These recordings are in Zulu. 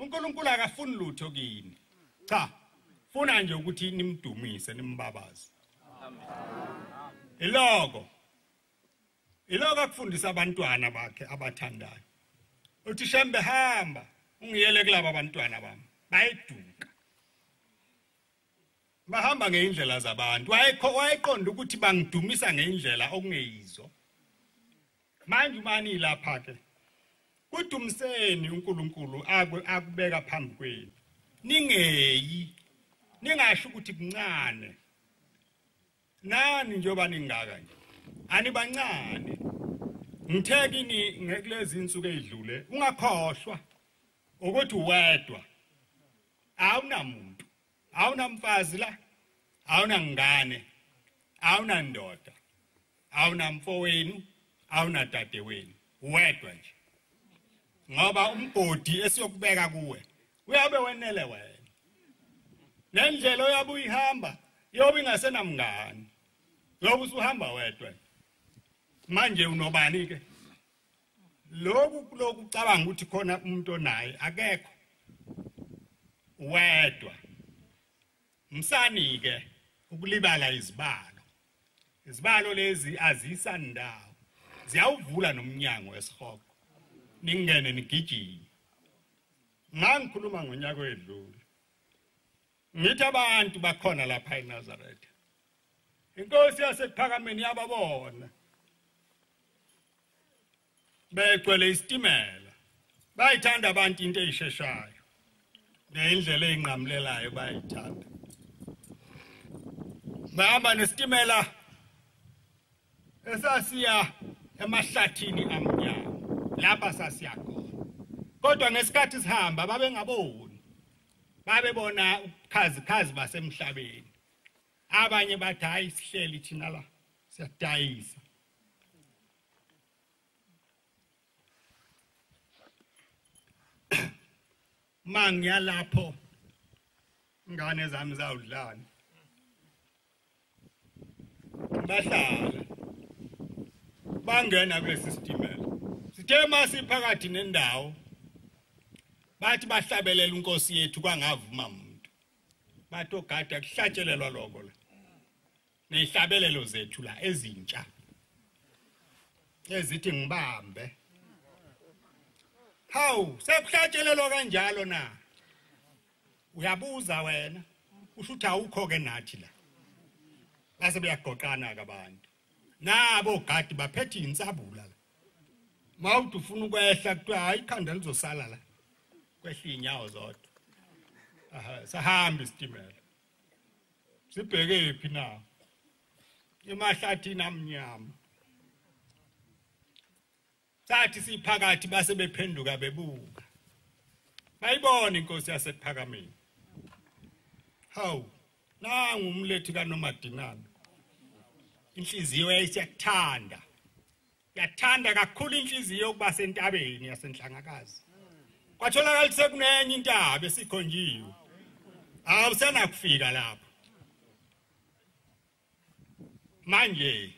uNkulunkulu akafuni lutho kini cha funa nje ukuthi nimdumise nimbabaze iloko akufundisa abantwana bakhe abathandayo uthi Shembe hamba ungiyele kulabo abantwana bami bayiduka bahamba ngeindlela zabantu wayeqonda ukuthi bangidumisa ngeindlela okungeyizo manje mani lapha ke kudumiseni uNkulunkulu akubeka phambi kwenu ningeyi ningasho ukuthi kuncane nani njoba ningaka nje anibancane ngithekini ngekulezi insuku ezidlule ungakhohlwa ukuthi uwedwa awunamuntu awunamfazi la awunangane awunandoda awunamfowenu awunadadewenu uwedwa nje ngoba umbhodi esiyokubeka kuwe uyabe wenele wena nendlela oyabe uyihamba yobe ingasenamngane yobe usuhamba wedwa manje unobani ke lokhu cabanga ukuthi khona umuntu onaye akekho wedwa msani ke ukulibala izibalo lezi azisandawo ziyawuvula nomnyango wesihoko ningene nigijime ngikhuluma ngonyaka wedlule ngithi abantu bakhona lapha eNazaretha inkosi yasekuphakameni yababona begcwele isitimela bayithanda abantu into eyisheshayo nendlela eyinqamlelayo bayithanda bahamba nesitimela esasiya emahlathini amnyama lapha sasiya khona kodwa ngesikhathi sihamba babengaboni babebona ukhazi basemhlabeni abanye bathi hayi sihleli thina la siyadayisa mangiyalapho ngane zami zawudlana bahlala bangena kulesi sitimela sithe masiphakathi nendawo bathi bahlabelela inkosi yethu kwangavuma umuntu bathi ogada kuhlatshelelwa lokho la nehlabelelo zethu la ezintsha ezithi ngibambe hawu sekuhlatshelelwa kanjalo na uyabuza wena usho ukuthi awukho ke nathi la base beyagoqana kabantu nabo gadi baphethe insabula la mawuthi ufuna ukwehla kuthiwa hayi ikhanda lizosala la kwehla inyawo zodwa sahamba isitimela sibheke phi na emahlathini amnyama sathi siphakathi base bephenduka bebuka bayibona inkosi yasekuphakameni hawu nangu umlethi kaNomadinana inhliziyo yayiyathanda yathanda kakhulu inhliziyo ukuba sentabeni yasenhlangakazi kwatholakala sekunenye intaba esikhonjiwe awusena kufika lapho manje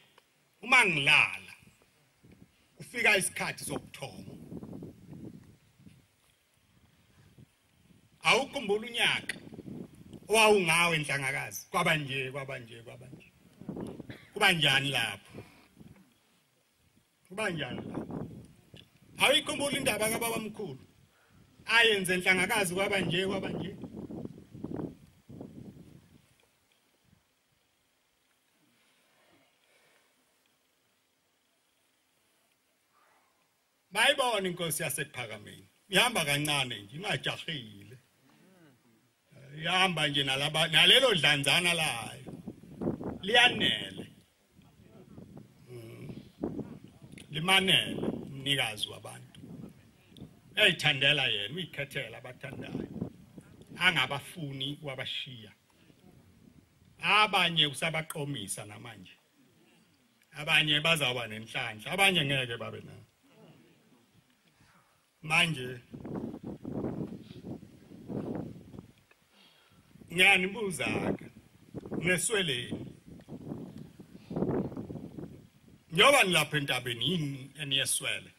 uma ngilala ufika isikhathi sokuthoma awukhumbula unyaka owawungawe enhlangakazi kwabanje kubanjani lapho awuyikhumbula indaba kababa mkhulu ayenze enhlangakazi kwabanje bayibona inkosi yasekuphakameni ihamba kancane nje ingajahile ihamba nje nalelo dlanzana layo liyanele limanele umnikazi wabantu eyithandela yena uyikhethela abathandayo angabafuni wabashiya abanye usabaqomisa namanje abanye bazawuba nenhlanhla abanye ngeke babe nayo manje ngiyanibuza ke nesweleni njoba nilapha entabeni yini eniyeswele